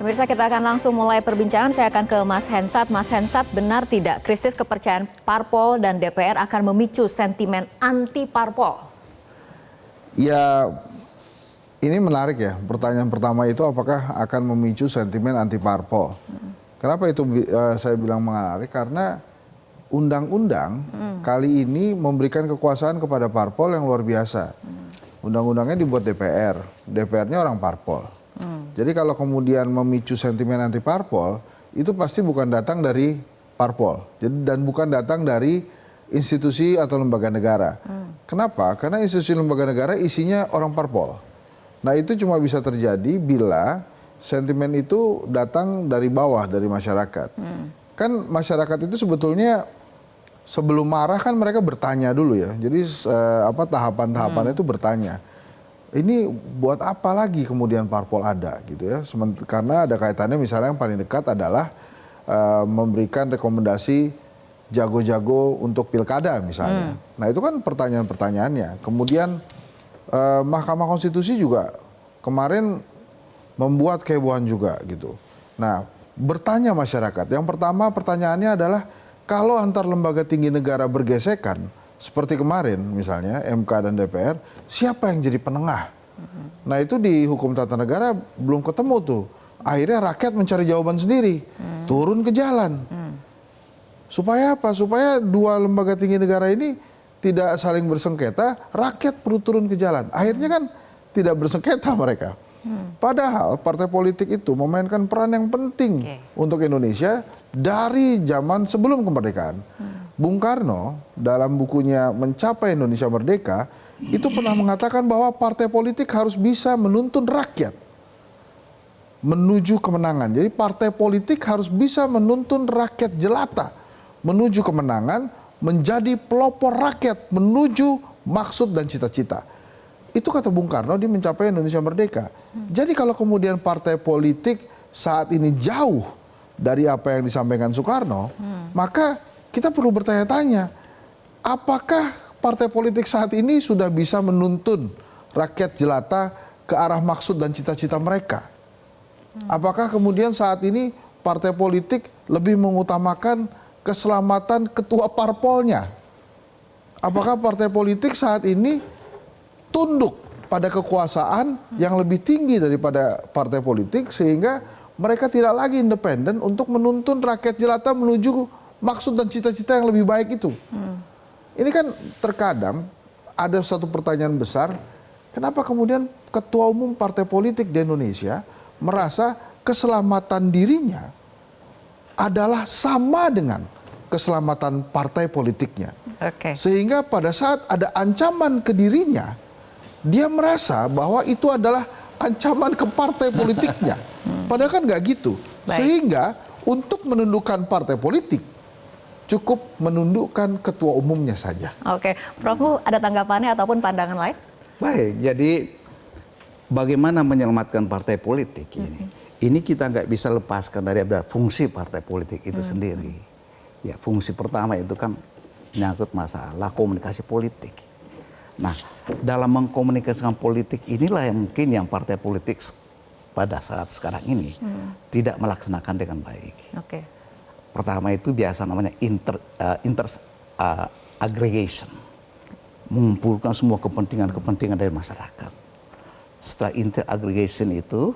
Pemirsa, kita akan langsung mulai perbincangan. Saya akan ke Mas Hensat. Mas Hensat, benar tidak krisis kepercayaan parpol dan DPR akan memicu sentimen anti parpol? Ya, ini menarik ya. Pertanyaan pertama itu apakah akan memicu sentimen anti parpol? Kenapa itu saya bilang menarik? Karena undang-undang kali ini memberikan kekuasaan kepada parpol yang luar biasa. Undang-undangnya dibuat DPR, DPR-nya orang parpol. Jadi kalau kemudian memicu sentimen anti parpol, itu pasti bukan datang dari parpol. Dan bukan datang dari institusi atau lembaga negara. Kenapa? Karena institusi lembaga negara isinya orang parpol. Nah itu cuma bisa terjadi bila sentimen itu datang dari bawah, dari masyarakat. Kan masyarakat itu sebetulnya sebelum marah kan mereka bertanya dulu ya. Jadi tahapan-tahapannya itu bertanya. Ini buat apa lagi kemudian parpol ada gitu ya. Karena ada kaitannya misalnya yang paling dekat adalah memberikan rekomendasi jago-jago untuk pilkada misalnya. Nah itu kan pertanyaan-pertanyaannya. Kemudian Mahkamah Konstitusi juga kemarin membuat kehebohan juga gitu. Nah bertanya masyarakat. Yang pertama pertanyaannya adalah kalau antar lembaga tinggi negara bergesekan, seperti kemarin misalnya MK dan DPR, siapa yang jadi penengah? Nah itu di hukum tata negara belum ketemu tuh. Akhirnya rakyat mencari jawaban sendiri, turun ke jalan. Supaya apa? Supaya dua lembaga tinggi negara ini tidak saling bersengketa, rakyat perlu turun ke jalan. Akhirnya kan tidak bersengketa mereka. Padahal partai politik itu memainkan peran yang penting untuk Indonesia dari zaman sebelum kemerdekaan. Bung Karno dalam bukunya Mencapai Indonesia Merdeka itu pernah mengatakan bahwa partai politik harus bisa menuntun rakyat menuju kemenangan. Jadi partai politik harus bisa menuntun rakyat jelata menuju kemenangan, menjadi pelopor rakyat menuju maksud dan cita-cita. Itu kata Bung Karno di Mencapai Indonesia Merdeka. Jadi kalau kemudian partai politik saat ini jauh dari apa yang disampaikan Soekarno, maka kita perlu bertanya-tanya, apakah partai politik saat ini sudah bisa menuntun rakyat jelata ke arah maksud dan cita-cita mereka? Apakah kemudian saat ini partai politik lebih mengutamakan keselamatan ketua parpolnya? Apakah partai politik saat ini tunduk pada kekuasaan yang lebih tinggi daripada partai politik sehingga mereka tidak lagi independen untuk menuntun rakyat jelata menuju maksud dan cita-cita yang lebih baik itu? Ini kan terkadang ada satu pertanyaan besar, kenapa kemudian ketua umum partai politik di Indonesia merasa keselamatan dirinya adalah sama dengan keselamatan partai politiknya. Sehingga pada saat ada ancaman ke dirinya, dia merasa bahwa itu adalah ancaman ke partai politiknya. Padahal kan nggak gitu. Sehingga untuk menundukkan partai politik, cukup menundukkan ketua umumnya saja. Oke, Prof, ada tanggapannya ataupun pandangan lain? Baik, jadi bagaimana menyelamatkan partai politik ini? Ini kita nggak bisa lepaskan dari fungsi partai politik itu sendiri. Ya, fungsi pertama itu kan menyangkut masalah komunikasi politik. Nah, dalam mengkomunikasikan politik inilah yang mungkin yang partai politik pada saat sekarang ini tidak melaksanakan dengan baik. Pertama itu biasa namanya aggregation, mengumpulkan semua kepentingan-kepentingan dari masyarakat. Setelah inter-aggregation itu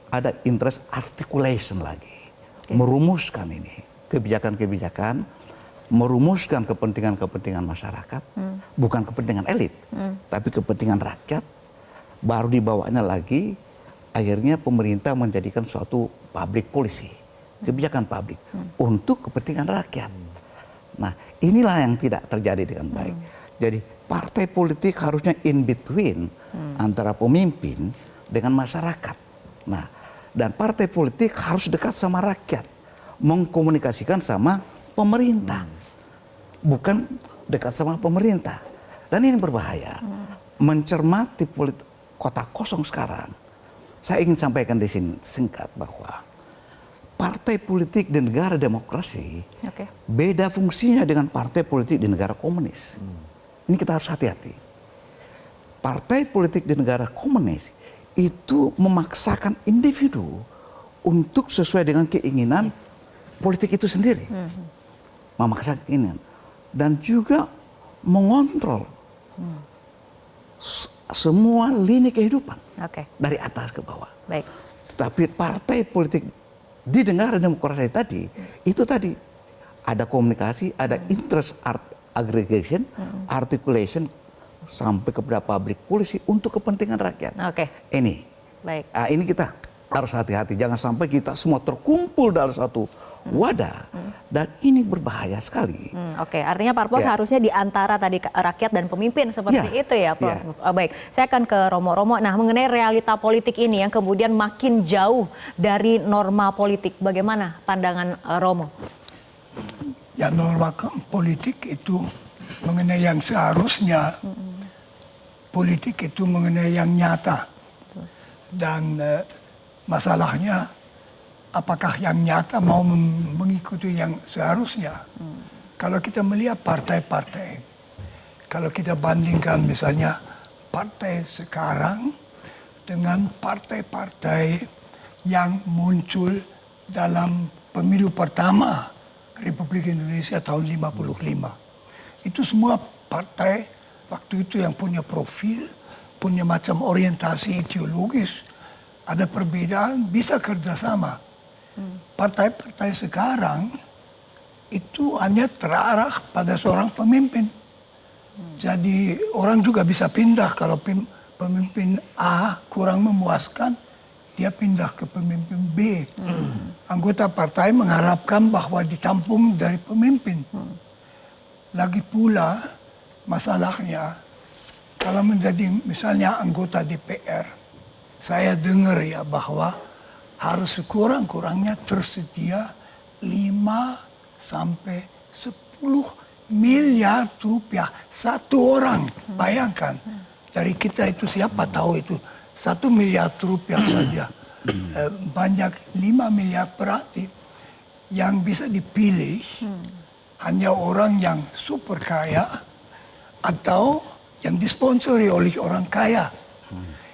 ada interest articulation lagi, merumuskan ini kebijakan-kebijakan, merumuskan kepentingan-kepentingan masyarakat, bukan kepentingan elit, tapi kepentingan rakyat. Baru dibawanya lagi, akhirnya pemerintah menjadikan suatu public policy, kebijakan publik untuk kepentingan rakyat. Nah, inilah yang tidak terjadi dengan baik. Jadi partai politik harusnya in between antara pemimpin dengan masyarakat. Nah, dan partai politik harus dekat sama rakyat, mengkomunikasikan sama pemerintah, bukan dekat sama pemerintah. Dan ini berbahaya. Mencermati kota kosong sekarang, saya ingin sampaikan di sini singkat bahwa partai politik di negara demokrasi beda fungsinya dengan partai politik di negara komunis. Ini kita harus hati-hati. Partai politik di negara komunis itu memaksakan individu untuk sesuai dengan keinginan politik itu sendiri. Memaksa keinginan. Dan juga mengontrol semua lini kehidupan. Dari atas ke bawah. Baik. Tetapi partai politik di negara demokrasi tadi, itu tadi ada komunikasi, ada interest aggregation, articulation, sampai kepada public policy untuk kepentingan rakyat. Ini. Baik. Nah, ini kita harus hati-hati, jangan sampai kita semua terkumpul dalam satu wadah, dan ini berbahaya sekali. Artinya parpol harusnya di antara tadi rakyat dan pemimpin seperti itu ya, Prof. Baik, saya akan ke Romo. Nah, mengenai realita politik ini yang kemudian makin jauh dari norma politik, bagaimana pandangan Romo? Ya, norma politik itu mengenai yang seharusnya, politik itu mengenai yang nyata. Dan masalahnya apakah yang nyata mau mengikuti yang seharusnya. Kalau kita melihat partai-partai, kalau kita bandingkan misalnya partai sekarang dengan partai-partai yang muncul dalam pemilu pertama Republik Indonesia tahun 55. Itu semua partai waktu itu yang punya profil, punya macam orientasi ideologis, ada perbedaan, bisa kerjasama. Partai-partai sekarang itu hanya terarah pada seorang pemimpin. Jadi orang juga bisa pindah kalau pemimpin A kurang memuaskan, dia pindah ke pemimpin B. Anggota partai mengharapkan bahwa ditampung dari pemimpin. Lagi pula masalahnya, kalau menjadi misalnya anggota DPR, saya dengar ya bahwa harus sekurang-kurangnya tersedia 5 sampai 10 miliar rupiah satu orang. Bayangkan, dari kita itu siapa tahu itu 1 miliar rupiah saja. Banyak 5 miliar, berarti yang bisa dipilih hanya orang yang super kaya atau yang disponsori oleh orang kaya.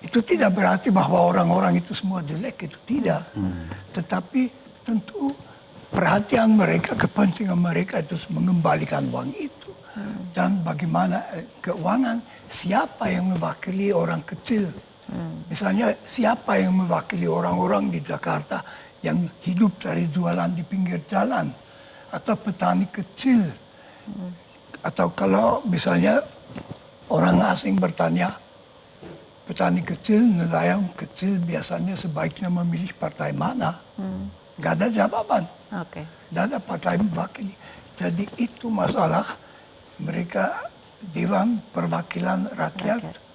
Itu tidak berarti bahwa orang-orang itu semua jelek, itu tidak. Tetapi tentu perhatian mereka, kepentingan mereka itu mengembalikan uang itu. Dan bagaimana keuangan, siapa yang mewakili orang kecil. Misalnya siapa yang mewakili orang-orang di Jakarta yang hidup dari jualan di pinggir jalan. Atau petani kecil. Atau kalau misalnya orang asing bertanya, petani kecil, nelayan kecil biasanya sebaiknya memilih partai mana. Nggak ada jawaban. Nggak ada partai mewakili. Jadi itu masalah mereka Dewan Perwakilan Rakyat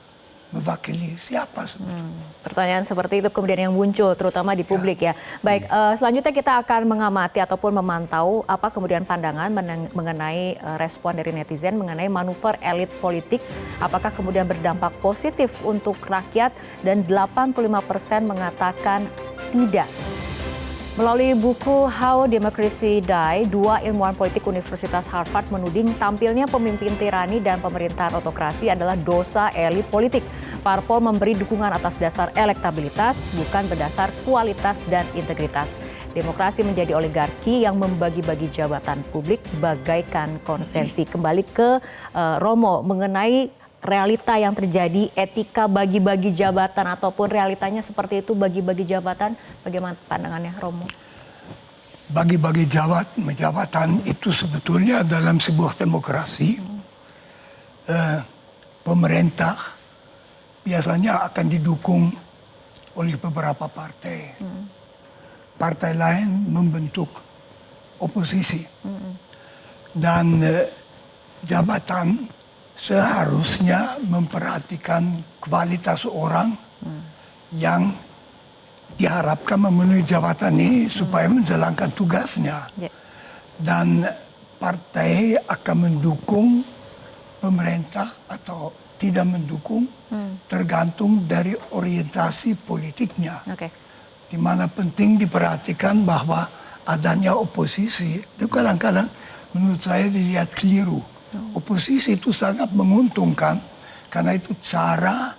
mewakili siapa sebetulnya. Pertanyaan seperti itu kemudian yang muncul terutama di publik ya. Baik, selanjutnya kita akan mengamati ataupun memantau apa kemudian pandangan mengenai respon dari netizen mengenai manuver elit politik. Apakah kemudian berdampak positif untuk rakyat, dan 85% mengatakan tidak. Melalui buku How Democracy Die, 2 ilmuwan politik Universitas Harvard menuding tampilnya pemimpin tirani dan pemerintahan otokrasi adalah dosa elit politik. Parpol memberi dukungan atas dasar elektabilitas, bukan berdasar kualitas dan integritas. Demokrasi menjadi oligarki yang membagi-bagi jabatan publik bagaikan konsensi. Kembali ke Romo mengenai realita yang terjadi, etika bagi-bagi jabatan ataupun realitanya seperti itu, bagi-bagi jabatan, bagaimana pandangannya Romo? Bagi-bagi jabatan itu sebetulnya dalam sebuah demokrasi, pemerintah biasanya akan didukung oleh beberapa partai. Partai lain membentuk oposisi. Dan jabatan seharusnya memperhatikan kualitas orang yang diharapkan memenuhi jabatan ini supaya menjalankan tugasnya. Dan partai akan mendukung pemerintah atau tidak mendukung tergantung dari orientasi politiknya. Di mana penting diperhatikan bahwa adanya oposisi itu kadang-kadang menurut saya dilihat keliru. Oposisi itu sangat menguntungkan karena itu cara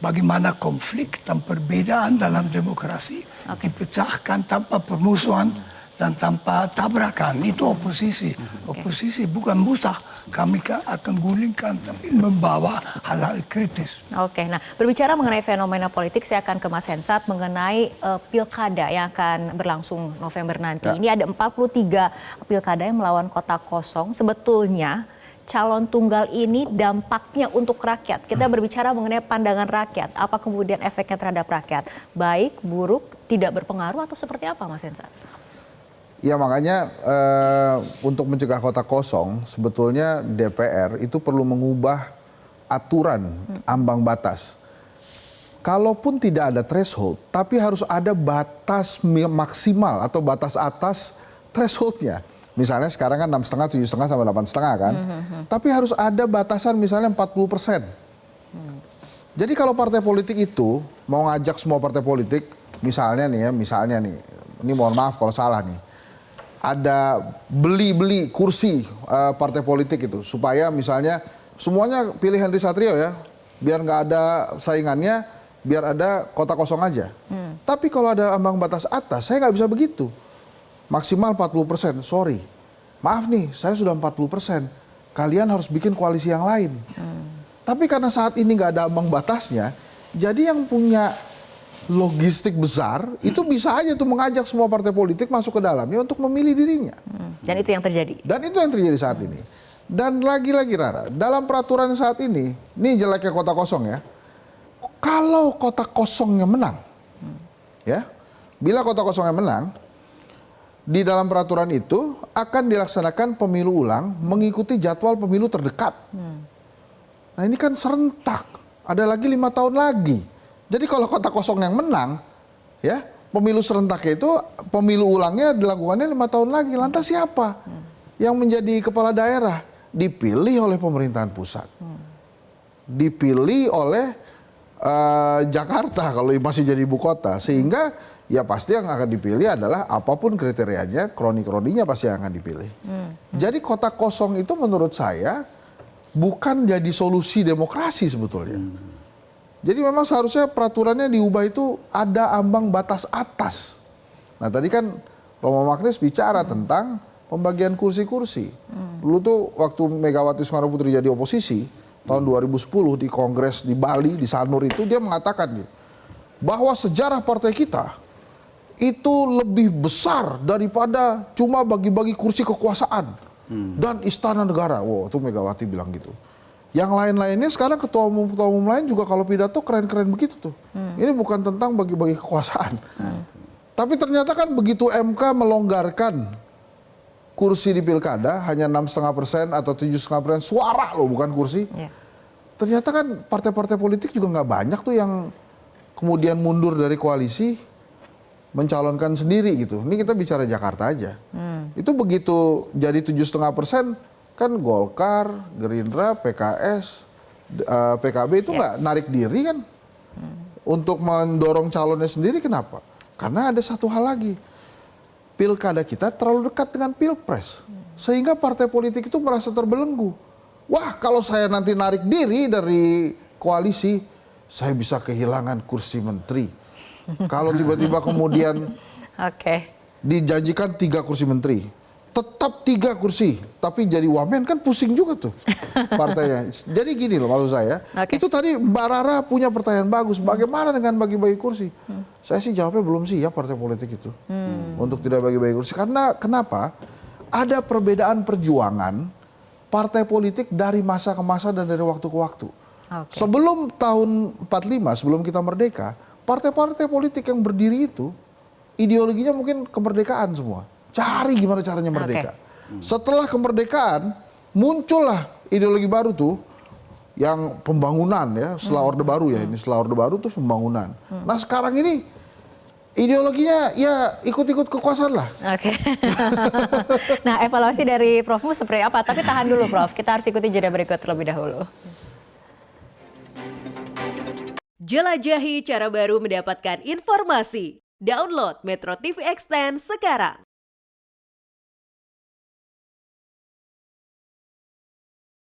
bagaimana konflik dan perbedaan dalam demokrasi dipecahkan tanpa permusuhan dan tanpa tabrakan. Itu oposisi. Oposisi bukan musuh. Kami akan gulingkan tapi membawa hal-hal kritis. Oke, nah berbicara mengenai fenomena politik, saya akan ke Mas Hensat mengenai pilkada yang akan berlangsung November nanti. Ini ada 43 pilkada yang melawan kota kosong. Sebetulnya calon tunggal ini dampaknya untuk rakyat. Kita berbicara mengenai pandangan rakyat. Apa kemudian efeknya terhadap rakyat? Baik, buruk, tidak berpengaruh atau seperti apa Mas Hensat? Ya makanya untuk mencegah kota kosong sebetulnya DPR itu perlu mengubah aturan ambang batas. Kalaupun tidak ada threshold, tapi harus ada batas maksimal atau batas atas thresholdnya. Misalnya sekarang kan 6,5, 7,5 sampai 8,5 kan. Tapi harus ada batasan misalnya 40%. Jadi kalau partai politik itu mau ngajak semua partai politik, misalnya nih, ini mohon maaf kalau salah nih. Ada beli kursi partai politik itu supaya misalnya semuanya pilih Henry Satrio ya, biar nggak ada saingannya, biar ada kota kosong aja. Tapi kalau ada ambang batas atas, saya nggak bisa begitu. Maksimal 40%, sorry. Maaf nih, saya sudah 40%. Kalian harus bikin koalisi yang lain. Tapi karena saat ini nggak ada ambang batasnya, jadi yang punya logistik besar itu bisa aja tuh mengajak semua partai politik masuk ke dalamnya untuk memilih dirinya. Dan itu yang terjadi. Dan itu yang terjadi saat ini. Dan lagi-lagi Rara, dalam peraturan saat ini jeleknya kota kosong ya. Kalau kota kosongnya menang, ya, bila kota kosongnya menang, di dalam peraturan itu akan dilaksanakan pemilu ulang mengikuti jadwal pemilu terdekat. Nah ini kan serentak, ada lagi 5 tahun lagi. Jadi kalau kota kosong yang menang, ya pemilu serentaknya itu pemilu ulangnya dilakukannya 5 tahun lagi. Lantas siapa yang menjadi kepala daerah? Dipilih oleh pemerintahan pusat, dipilih oleh Jakarta kalau masih jadi ibu kota. Sehingga ya pasti yang akan dipilih adalah apapun kriterianya, kroni-kroninya pasti akan dipilih. Jadi kota kosong itu menurut saya bukan jadi solusi demokrasi sebetulnya. Jadi memang seharusnya peraturannya diubah itu ada ambang batas atas. Nah tadi kan Romo Magnis bicara tentang pembagian kursi-kursi. Dulu tuh waktu Megawati Soekarno Putri jadi oposisi, tahun 2010 di Kongres di Bali, di Sanur itu dia mengatakan bahwa sejarah partai kita itu lebih besar daripada cuma bagi-bagi kursi kekuasaan dan istana negara. Wow, itu Megawati bilang gitu. Yang lain-lainnya sekarang ketua umum lain juga kalau pidato keren-keren begitu tuh. Ini bukan tentang bagi-bagi kekuasaan. Tapi ternyata kan begitu MK melonggarkan kursi di pilkada hanya 6,5% atau 7,5% suara loh, bukan kursi. Ternyata kan partai-partai politik juga nggak banyak tuh yang kemudian mundur dari koalisi mencalonkan sendiri gitu. Ini kita bicara Jakarta aja. Itu begitu jadi 7,5%. Kan Golkar, Gerindra, PKS, PKB itu nggak narik diri kan untuk mendorong calonnya sendiri. Kenapa? Karena ada satu hal lagi, pilkada kita terlalu dekat dengan pilpres, sehingga partai politik itu merasa terbelenggu. Wah, kalau saya nanti narik diri dari koalisi, saya bisa kehilangan kursi menteri. Kalau tiba-tiba kemudian dijanjikan 3 kursi menteri, tetap 3 kursi, tapi jadi wamen kan pusing juga tuh partainya. Jadi gini loh maksud saya, itu tadi Mbak Rara punya pertanyaan bagus, bagaimana dengan bagi-bagi kursi? Saya sih jawabnya belum siap partai politik itu untuk tidak bagi-bagi kursi. Karena kenapa? Ada perbedaan perjuangan partai politik dari masa ke masa dan dari waktu ke waktu. Sebelum tahun 45, sebelum kita merdeka, partai-partai politik yang berdiri itu ideologinya mungkin kemerdekaan semua. Cari gimana caranya merdeka. Setelah kemerdekaan muncullah ideologi baru tuh yang pembangunan ya, setelah Orde Baru ya, ini setelah Orde Baru tuh pembangunan. Nah sekarang ini ideologinya ya ikut-ikut kekuasaan lah. Nah evaluasi dari Profmu seperti apa? Tapi tahan dulu Prof, kita harus ikuti jeda berikut terlebih dahulu. Jelajahi cara baru mendapatkan informasi. Download Metro TV Extend sekarang.